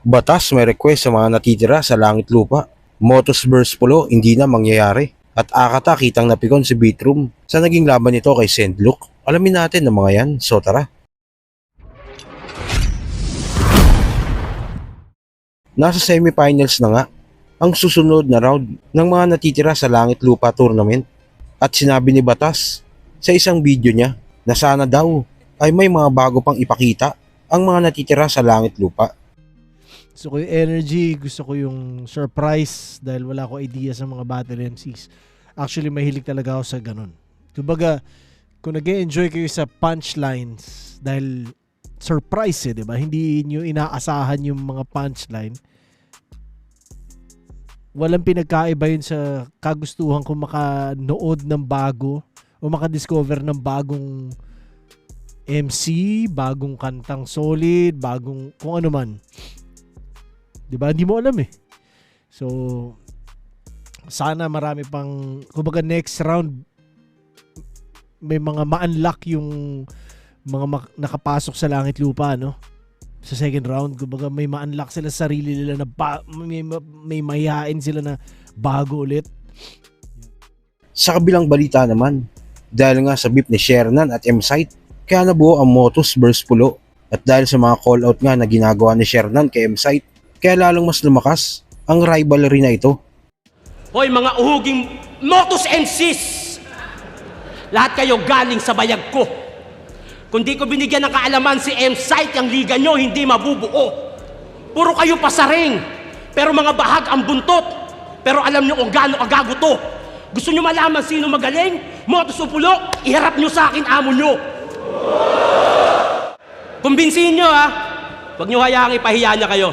Batas may request sa mga natitira sa langit lupa. Motos versus Pulo hindi na mangyayari. At akata kitang napikon si Beatroom sa naging laban nito kay Sendlook. Alamin natin ang mga yan, so tara. Nasa semifinals na nga ang susunod na round ng mga natitira sa langit lupa tournament. At sinabi ni Batas sa isang video niya na sana daw ay may mga bago pang ipakita ang mga natitira sa langit lupa. Gusto ko yung energy, gusto ko yung surprise dahil wala ko idea sa mga battle MCs. Actually, mahilig talaga ako sa ganun. Kumbaga, kung nag-enjoy kayo sa punchlines dahil surprise di ba? Hindi nyo inaasahan yung mga punchline. Walang pinagkaiba yun sa kagustuhan kung makanood ng bago o makadiscover ng bagong MC, bagong kantang solid, bagong kung ano man. Diba? Hindi mo alam eh. So, sana marami pang, kumbaga next round, may mga ma-unlock yung mga nakapasok sa langit lupa, no? Sa second round, kumbaga may ma-unlock sila sa sarili nila na may mayayain sila na bago ulit. Sa kabilang balita naman, dahil nga sa beef ni Shernan at M-Site, kaya nabuo ang Motos vs Pulo. At dahil sa mga call-out nga na ginagawa ni Shernan kay M-Site, kaya lalong mas lumakas ang rivalry na ito. Hoy mga uhuging Motos MCs! Lahat kayo galing sa bayag ko. Kung di ko binigyan ng kaalaman si M-Site, ang liga nyo hindi mabubuo. Puro kayo pasaring, pero mga bahag ang buntot. Pero alam nyo kung gaano agago to. Gusto nyo malaman sino magaling? Motos o Pulo? Iharap nyo sa akin, amo nyo. Kumbinsihin nyo ha. Huwag nyo hayaang ipahiya niya kayo.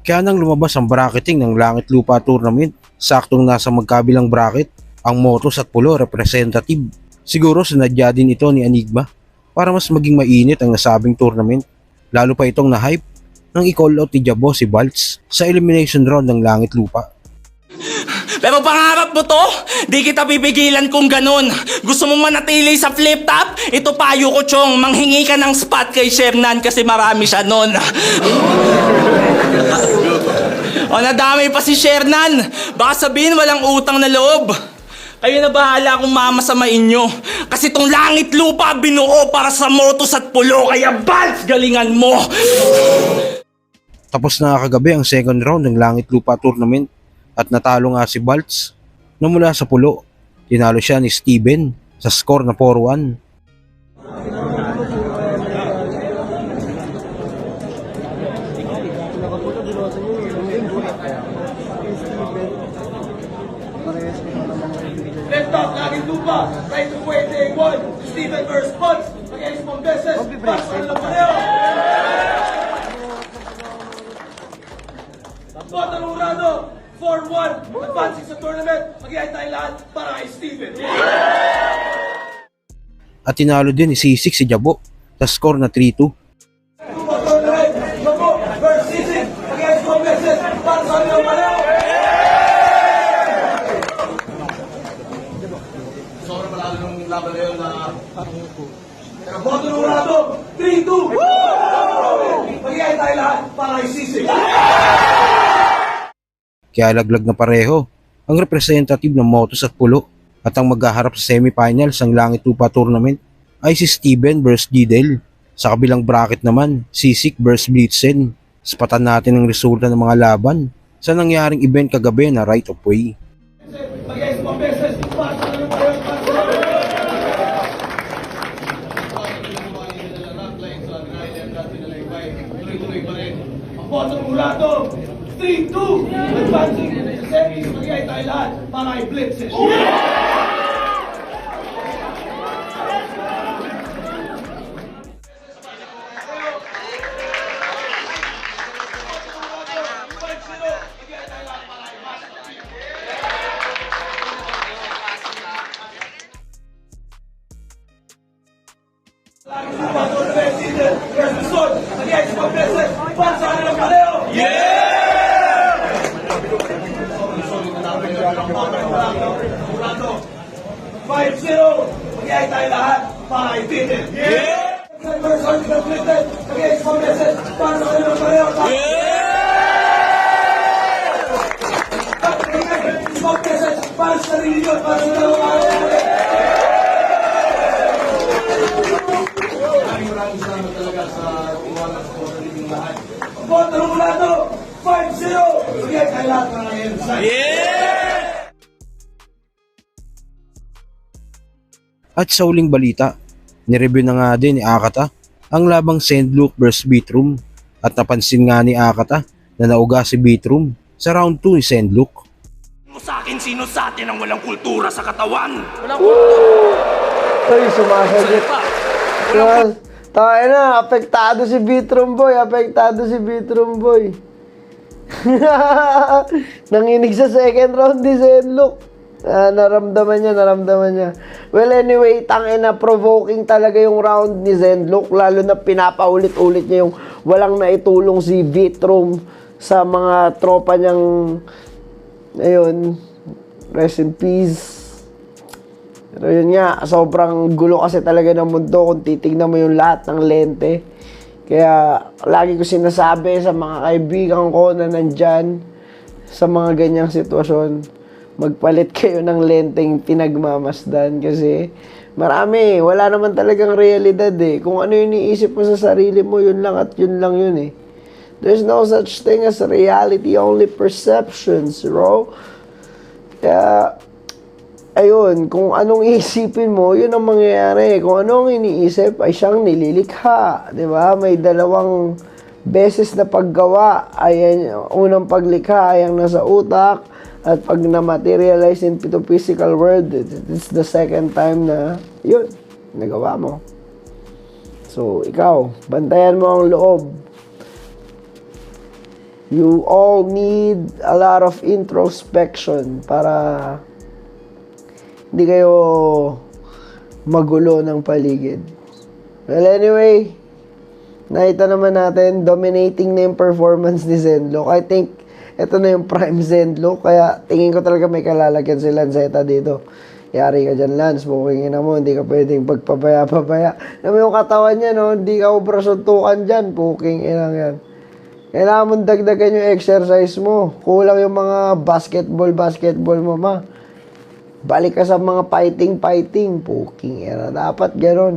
Kaya nang lumabas ang bracketing ng Langit Lupa Tournament, saktong nasa magkabilang bracket ang Motos at Pulo representative. Siguro sinadya din ito ni Enigma para mas maging mainit ang nasabing tournament. Lalo pa itong na-hype nang i-call out ni Jabo si Baltz sa elimination round ng Langit Lupa. Pero pangarap mo to? Di kita pipigilan kung ganun. Gusto mong manatili sa flip top? Ito payo ko, Chong. Manghingi ka ng spot kay Shernan kasi marami siya nun. O nadamay pa si Shernan. Baka sabihin walang utang na loob. Kayo na bahala kung mamasamain nyo. Kasi tong langit lupa binuo para sa Motos at Pulo. Kaya Baltz, galingan mo! Tapos na kagabi ang second round ng Langit Lupa Tournament at natalo nga si Baltz na mula sa Pulo. Tinalo siya ni Steven sa score na 4-1. Left up, Langit Lupa. Right to way, 1. Steven versus Baltz. Against Monteses. Baltz ang Lapaneo. Bottom Urado. 4-1. Advancing sa tournament. Mag-iay tayo lahat para kay Steven. At tinalo din ni C6 si Jabo sa score na 3-2. Bottom right. Jabo versus Sisig. Against Monteses. Baltz ang Lapaneo. Sobrang malalo nung laban na yun na Bottom Urado. 3-2. Mag-iay tayo lahat para kay Sisig. Kaya laglag na pareho ang representative ng Motos at Pulo at ang maghaharap sa semifinals ng Langit Lupa Tournament ay si Steven vs Gidel. Sa kabilang bracket naman, Sisik vs Blitzen. Spatan natin ang resulta ng mga laban sa nangyaring event kagabi na Right of Way. Against Monteses. Baltz ang Lapaneo. Bottom Urado. 3-2. Advancing sa semis. Mag-iay tayo lahat para kay Blitzen. Versus Son. Against Monteses. Baltz ang Lapaneo. Urado. 5-0. Mag-iay tayo lahat para kay Peter. Versus Blitzen. Against Monteses. Baltz ang Lapaneo. Squad ng Mulato, 5-0. Bigay tayo lahat ng insight. At sa uling balita, nireview na nga din ni Akata ang labang Sendlook vs Beatroom at napansin nga ni Akata na nauga si Beatroom sa round 2 ni Sendlook. Mo sa akin sino sa atin ang walang kultura sa katawan? Ay, sumasagot. Tayo na, apektado si Beatroom Boy, apektado si Beatroom Boy. Nanginig sa second round ni Zenlook. Naramdaman niya. Well, anyway, tangina, provoking talaga yung round ni Zenlook, lalo na pinapaulit-ulit niya yung walang naitulong si Beatroom sa mga tropa niyang, ayun, rest in peace. Pero yun nga, sobrang gulo kasi talaga ng mundo kung titignan mo yung lahat ng lente. Kaya lagi ko sinasabi sa mga kaibigan ko na nandyan sa mga ganyang sitwasyon, magpalit kayo ng lenteng pinagmamasdan kasi marami, wala naman talagang realidad eh. Kung ano yung iniisip mo sa sarili mo, yun lang at yun lang yun eh. There's no such thing as reality, only perceptions, bro. Kaya, ayun, kung anong iisipin mo, yun ang mangyayari. Kung anong iniisip, ay siyang nililikha. Diba? May dalawang beses na paggawa. Ayan, unang paglikha ay ang nasa utak. At pag na-materialize into physical world, it's the second time na, yun, nagawa mo. So, ikaw, bantayan mo ang loob. You all need a lot of introspection para hindi kayo magulo ng paligid. Well, anyway, nakita naman natin, dominating na yung performance ni Zenlook. I think, ito na yung prime Zenlook, kaya tingin ko talaga may kalalagyan si Lanceta dito. Yari ka dyan, Lance, bukingin na mo, hindi ka pwedeng pagpabaya-pabaya. Alam mo yung katawan niya, no? Hindi ka ubra suntukan dyan, puking inang yan. Kailangan mong dagdagan yung exercise mo. Kulang yung mga basketball mo, ma. Balik ka sa mga fighting, puking era. Dapat gano'n.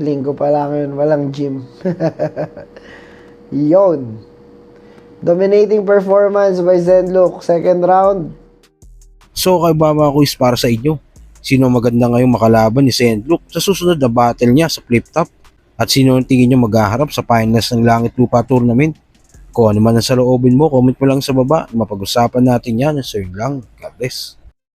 Linggo pa lang yun, walang gym. Yon. Dominating performance by Zenlook, second round. So kayo ba mga quiz para sa inyo? Sino maganda ngayong makalaban ni Sendlook sa susunod na battle niya sa flip top? At sino ang tingin nyo maghaharap sa finals ng Langit Lupa Tournament? Kung ano man ang saloobin mo, comment mo lang sa baba. Mapag-usapan natin yan. So yun lang. God bless.